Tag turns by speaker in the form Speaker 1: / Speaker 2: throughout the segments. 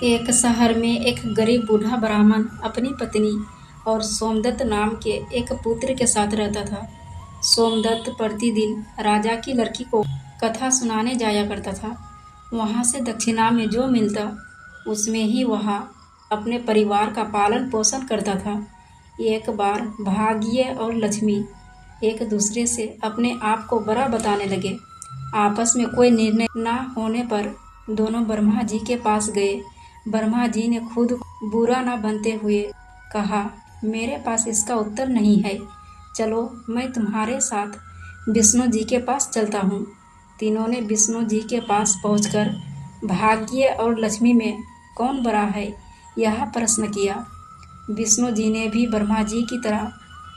Speaker 1: एक शहर में एक गरीब बूढ़ा ब्राह्मण अपनी पत्नी और सोमदत्त नाम के एक पुत्र के साथ रहता था। सोमदत्त प्रतिदिन राजा की लड़की को कथा सुनाने जाया करता था। वहाँ से दक्षिणा में जो मिलता उसमें ही वह अपने परिवार का पालन पोषण करता था। एक बार भाग्य और लक्ष्मी एक दूसरे से अपने आप को बड़ा बताने लगे। आपस में कोई निर्णय न होने पर दोनों ब्रह्मा जी के पास गए। ब्रह्मा जी ने खुद बुरा न बनते हुए कहा, मेरे पास इसका उत्तर नहीं है, चलो मैं तुम्हारे साथ विष्णु जी के पास चलता हूँ। तीनों ने विष्णु जी के पास पहुंचकर भाग्य और लक्ष्मी में कौन बड़ा है यह प्रश्न किया। विष्णु जी ने भी ब्रह्मा जी की तरह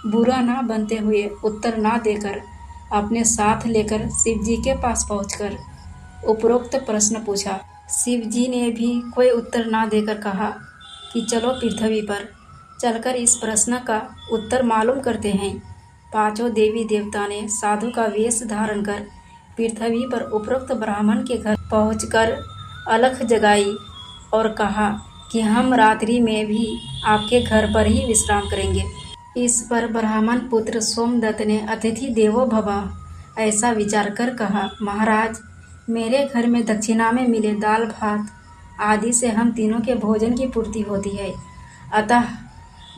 Speaker 1: बुरा ना बनते हुए उत्तर ना देकर अपने साथ लेकर शिव जी के पास पहुंचकर उपरोक्त प्रश्न पूछा। शिव जी ने भी कोई उत्तर ना देकर कहा कि चलो पृथ्वी पर चलकर इस प्रश्न का उत्तर मालूम करते हैं। पांचों देवी देवता ने साधु का वेश धारण कर पृथ्वी पर उपरोक्त ब्राह्मण के घर पहुंचकर अलख जगाई और कहा कि हम रात्रि में भी आपके घर पर ही विश्राम करेंगे। इस पर ब्राह्मण पुत्र सोमदत्त ने अतिथि देवो भव ऐसा विचार कर कहा, महाराज, मेरे घर में दक्षिणा में मिले दाल भात आदि से हम तीनों के भोजन की पूर्ति होती है, अतः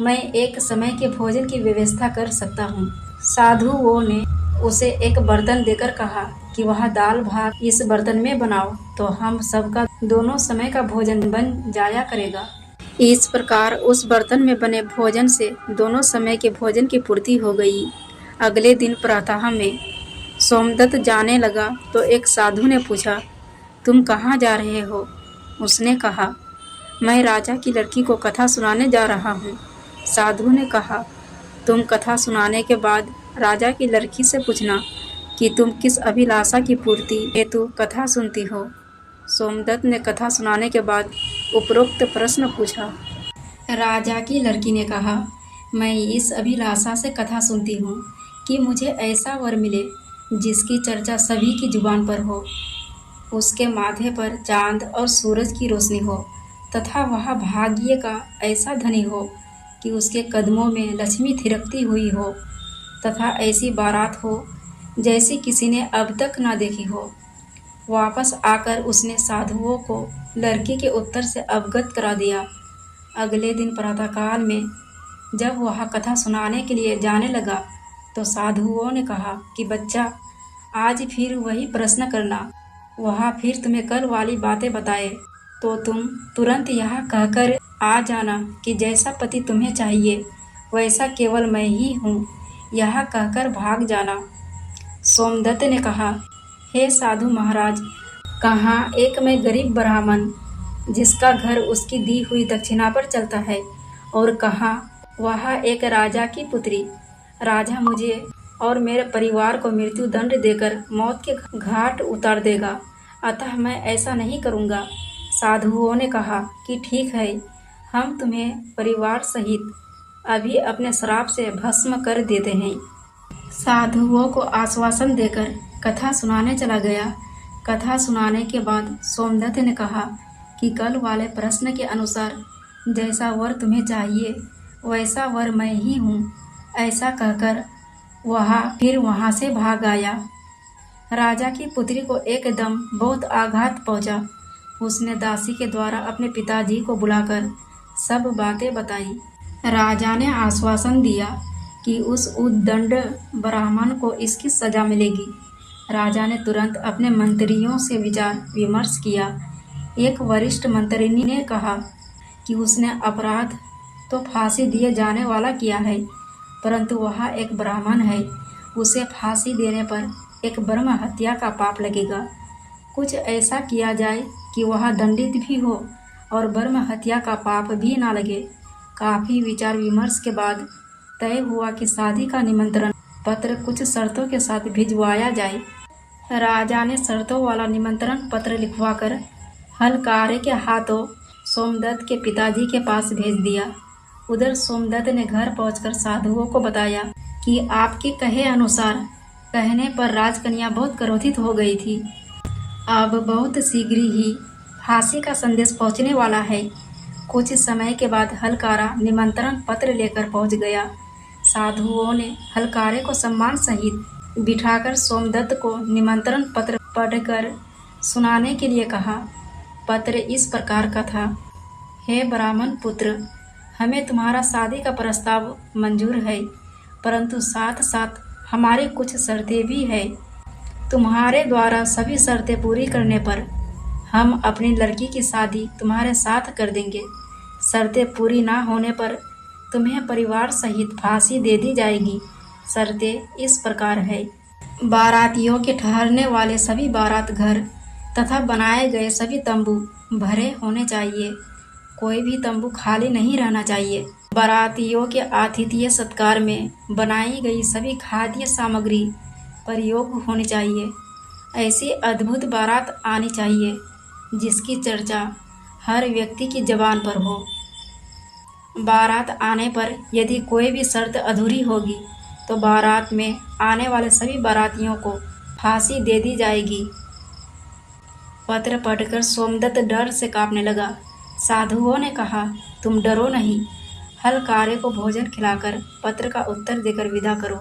Speaker 1: मैं एक समय के भोजन की व्यवस्था कर सकता हूँ। साधुओं ने उसे एक बर्तन देकर कहा कि वह दाल भात इस बर्तन में बनाओ तो हम सबका दोनों समय का भोजन बन जाया करेगा। इस प्रकार उस बर्तन में बने भोजन से दोनों समय के भोजन की पूर्ति हो गई। अगले दिन प्रातः में सोमदत्त जाने लगा तो एक साधु ने पूछा, तुम कहाँ जा रहे हो? उसने कहा, मैं राजा की लड़की को कथा सुनाने जा रहा हूँ। साधु ने कहा, तुम कथा सुनाने के बाद राजा की लड़की से पूछना कि तुम किस अभिलाषा की पूर्ति हेतु कथा सुनती हो। सोमदत्त ने कथा सुनाने के बाद उपरोक्त प्रश्न पूछा। राजा की लड़की ने कहा, मैं इस अभिलाषा से कथा सुनती हूँ कि मुझे ऐसा वर मिले जिसकी चर्चा सभी की जुबान पर हो, उसके माथे पर चांद और सूरज की रोशनी हो तथा वह भाग्य का ऐसा धनी हो कि उसके कदमों में लक्ष्मी थिरकती हुई हो तथा ऐसी बारात हो जैसी किसी ने अब तक ना देखी हो। वापस आकर उसने साधुओं को लड़की के उत्तर से अवगत करा दिया। अगले दिन प्रातःकाल में जब वह कथा सुनाने के लिए जाने लगा तो साधुओं ने कहा कि बच्चा, आज फिर वही प्रश्न करना, वह फिर तुम्हें कल वाली बातें बताए तो तुम तुरंत यह कहकर आ जाना कि जैसा पति तुम्हें चाहिए वैसा केवल मैं ही हूँ, यह कहकर भाग जाना। सोमदत्त ने कहा, हे साधु महाराज, कहाँ एक मैं गरीब ब्राह्मण जिसका घर उसकी दी हुई दक्षिणा पर चलता है और कहाँ वह एक राजा की पुत्री। राजा मुझे और मेरे परिवार को मृत्यु दंड देकर मौत के घाट उतार देगा, अतः मैं ऐसा नहीं करूँगा। साधुओं ने कहा कि ठीक है, हम तुम्हें परिवार सहित अभी अपने श्राप से भस्म कर देते हैं। साधुओं को आश्वासन देकर कथा सुनाने चला गया। कथा सुनाने के बाद सोमदत्त ने कहा कि कल वाले प्रश्न के अनुसार जैसा वर तुम्हें चाहिए वैसा वर मैं ही हूँ। ऐसा कहकर वह फिर वहाँ से भाग आया। राजा की पुत्री को एकदम बहुत आघात पहुँचा। उसने दासी के द्वारा अपने पिताजी को बुलाकर सब बातें बताई। राजा ने आश्वासन दिया कि उस उद्दंड ब्राह्मण को इसकी सजा मिलेगी। राजा ने तुरंत अपने मंत्रियों से विचार विमर्श किया। एक वरिष्ठ मंत्रिनी ने कहा कि उसने अपराध तो फांसी दिए जाने वाला किया है, परंतु वह एक ब्राह्मण है, उसे फांसी देने पर एक ब्रह्म हत्या का पाप लगेगा। कुछ ऐसा किया जाए कि वह दंडित भी हो और ब्रह्म हत्या का पाप भी ना लगे। काफ़ी विचार विमर्श के बाद तय हुआ कि शादी का निमंत्रण पत्र कुछ शर्तों के साथ भिजवाया जाए। राजा ने शर्तों वाला निमंत्रण पत्र लिखवाकर हलकारे के हाथों सोमदत्त के पिताजी के पास भेज दिया। उधर सोमदत्त ने घर पहुंचकर साधुओं को बताया कि आपके कहे अनुसार कहने पर राजकन्या बहुत क्रोधित हो गई थी। अब बहुत शीघ्र ही फांसी का संदेश पहुंचने वाला है। कुछ समय के बाद हलकारा निमंत्रण पत्र लेकर पहुंच गया। साधुओं ने हलकारे को सम्मान सहित बिठाकर सोमदत्त को निमंत्रण पत्र पढ़कर सुनाने के लिए कहा। पत्र इस प्रकार का था। हे ब्राह्मण पुत्र, हमें तुम्हारा शादी का प्रस्ताव मंजूर है, परंतु साथ साथ हमारी कुछ शर्तें भी है। तुम्हारे द्वारा सभी शर्तें पूरी करने पर हम अपनी लड़की की शादी तुम्हारे साथ कर देंगे। शर्तें पूरी ना होने पर तुम्हें परिवार सहित फांसी दे दी जाएगी। शर्तें इस प्रकार है। बारातियों के ठहरने वाले सभी बारात घर तथा बनाए गए सभी तंबू भरे होने चाहिए। कोई भी तंबू खाली नहीं रहना चाहिए। बारातियों के आतिथ्य सत्कार में बनाई गई सभी खाद्य सामग्री प्रयोग होनी चाहिए। ऐसी अद्भुत बारात आनी चाहिए जिसकी चर्चा हर व्यक्ति की जबान पर हो। बारात आने पर यदि कोई भी शर्त अधूरी होगी तो बारात में आने वाले सभी बारातियों को फांसी दे दी जाएगी। पत्र पढ़कर सोमदत्त डर से कांपने लगा। साधुओं ने कहा, तुम डरो नहीं, हलकारे को भोजन खिलाकर पत्र का उत्तर देकर विदा करो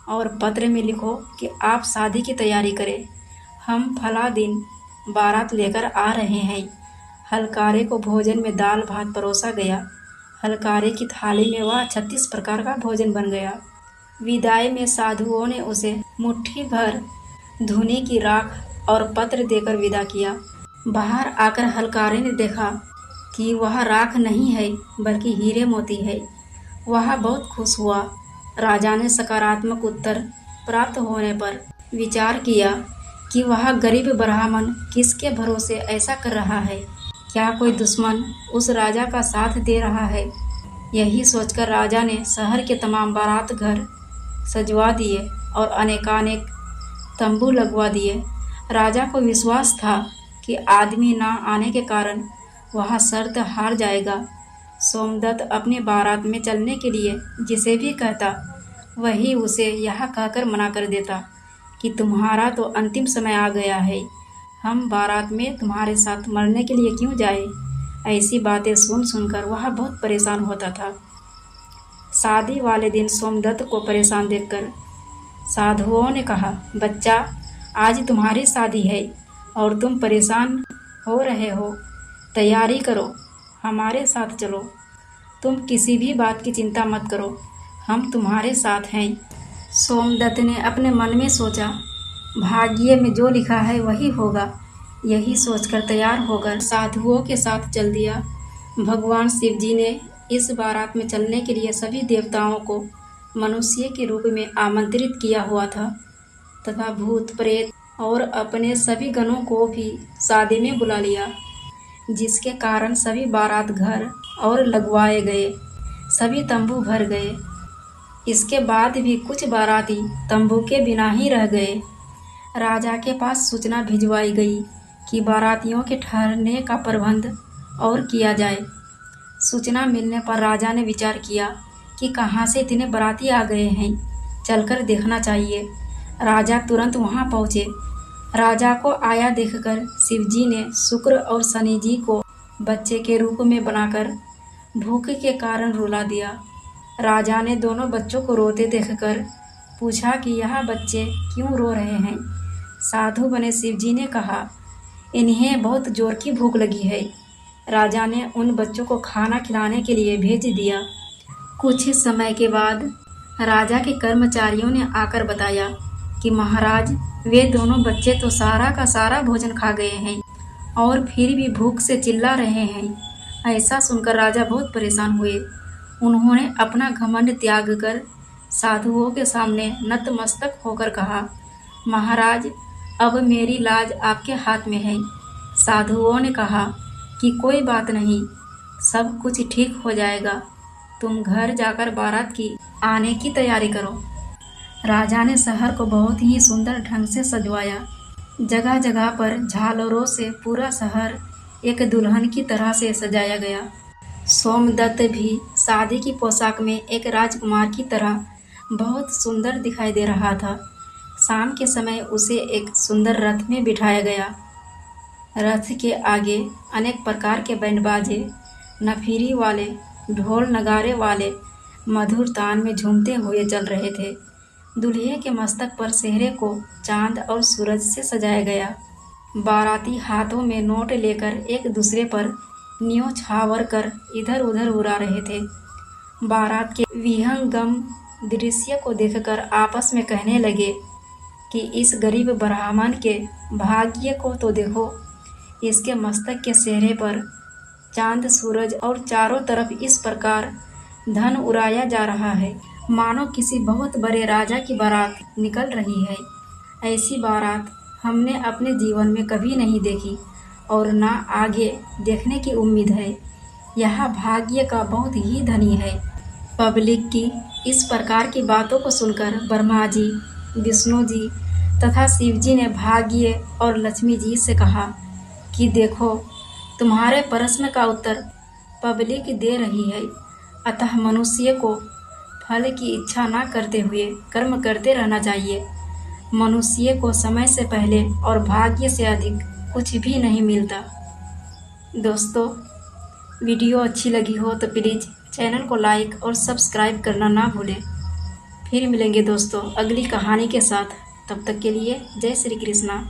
Speaker 1: और पत्र में लिखो कि आप शादी की तैयारी करें। हम फला दिन बारात लेकर आ रहे हैं। हलकारे को भोजन में दाल भात परोसा गया। हलकारे की थाली में वह 36 प्रकार का भोजन बन गया। विदाई में साधुओं ने उसे मुट्ठी भर धुनी की राख और पत्र देकर विदा किया। बाहर आकर हलकारे ने देखा कि वह राख नहीं है बल्कि हीरे मोती है। वह बहुत खुश हुआ। राजा ने सकारात्मक उत्तर प्राप्त होने पर विचार किया कि वह गरीब ब्राह्मण किसके भरोसे ऐसा कर रहा है। क्या कोई दुश्मन उस राजा का साथ दे रहा है? यही सोचकर राजा ने शहर के तमाम बारात घर सजवा दिए और अनेकानेक तंबू लगवा दिए। राजा को विश्वास था कि आदमी ना आने के कारण वह शर्त हार जाएगा। सोमदत्त अपनी बारात में चलने के लिए जिसे भी कहता वही उसे यह कहकर मना कर देता कि तुम्हारा तो अंतिम समय आ गया है, हम बारात में तुम्हारे साथ मरने के लिए क्यों जाए। ऐसी बातें सुन सुनकर वह बहुत परेशान होता था। शादी वाले दिन सोमदत्त को परेशान देखकर साधुओं ने कहा, बच्चा, आज तुम्हारी शादी है और तुम परेशान हो रहे हो। तैयारी करो, हमारे साथ चलो। तुम किसी भी बात की चिंता मत करो, हम तुम्हारे साथ हैं। सोमदत्त ने अपने मन में सोचा, भाग्य में जो लिखा है वही होगा। यही सोचकर तैयार होकर साधुओं के साथ चल दिया। भगवान शिव जी ने इस बारात में चलने के लिए सभी देवताओं को मनुष्य के रूप में आमंत्रित किया हुआ था तथा भूत प्रेत और अपने सभी गणों को भी शादी में बुला लिया, जिसके कारण सभी बारात घर और लगवाए गए, सभी तंबू भर गए। इसके बाद भी कुछ बाराती तंबू के बिना ही रह गए। राजा के पास सूचना भिजवाई गई कि बारातियों के ठहरने का प्रबंध और किया जाए। सूचना मिलने पर राजा ने विचार किया कि कहाँ से इतने बाराती आ गए हैं, चलकर देखना चाहिए। राजा तुरंत वहाँ पहुँचे। राजा को आया देखकर शिवजी ने शुक्र और शनि जी को बच्चे के रूप में बनाकर भूख के कारण रुला दिया। राजा ने दोनों बच्चों को रोते देखकर पूछा कि यह बच्चे क्यों रो रहे हैं। साधु बने शिवजी ने कहा, इन्हें बहुत जोर की भूख लगी है। राजा ने उन बच्चों को खाना खिलाने के लिए भेज दिया। कुछ समय के बाद राजा के कर्मचारियों ने आकर बताया कि महाराज, वे दोनों बच्चे तो सारा का सारा भोजन खा गए हैं और फिर भी भूख से चिल्ला रहे हैं। ऐसा सुनकर राजा बहुत परेशान हुए। उन्होंने अपना घमंड त्याग कर साधुओं के सामने नतमस्तक होकर कहा, महाराज, अब मेरी लाज आपके हाथ में है। साधुओं ने कहा कि कोई बात नहीं, सब कुछ ठीक हो जाएगा। तुम घर जाकर बारात की आने की तैयारी करो। राजा ने शहर को बहुत ही सुंदर ढंग से सजवाया। जगह जगह पर झालरों से पूरा शहर एक दुल्हन की तरह से सजाया गया। सोमदत्त भी शादी की पोशाक में एक राजकुमार की तरह बहुत सुंदर दिखाई दे रहा था। शाम के समय उसे एक सुंदर रथ में बिठाया गया रथ के आगे अनेक प्रकार के बैंड बाजे, नफीरी वाले, ढोल नगारे वाले मधुर तान में झूमते हुए चल रहे थे। दूल्हे के मस्तक पर सेहरे को चांद और सूरज से सजाया गया। बाराती हाथों में नोट लेकर एक दूसरे पर न्योछावर कर इधर उधर उड़ा रहे थे। बारात के विहंगम दृश्य को देखकर आपस में कहने लगे कि इस गरीब ब्राह्मण के भाग्य को तो देखो। इसके मस्तक के सेहरे पर चांद, सूरज और चारों तरफ इस प्रकार धन उड़ाया जा रहा है मानो किसी बहुत बड़े राजा की बारात निकल रही है। ऐसी बारात हमने अपने जीवन में कभी नहीं देखी और ना आगे देखने की उम्मीद है। यह भाग्य का बहुत ही धनी है। पब्लिक की इस प्रकार की बातों को सुनकर ब्रह्मा जी, विष्णु जी तथा शिव जी ने भाग्य और लक्ष्मी जी से कहा कि देखो, तुम्हारे प्रश्न का उत्तर पब्लिक दे रही है, अतः मनुष्य को फल की इच्छा न करते हुए कर्म करते रहना चाहिए। मनुष्य को समय से पहले और भाग्य से अधिक कुछ भी नहीं मिलता। दोस्तों, वीडियो अच्छी लगी हो तो प्लीज़ चैनल को लाइक और सब्सक्राइब करना ना भूलें। फिर मिलेंगे दोस्तों अगली कहानी के साथ। तब तक के लिए जय श्री कृष्णा।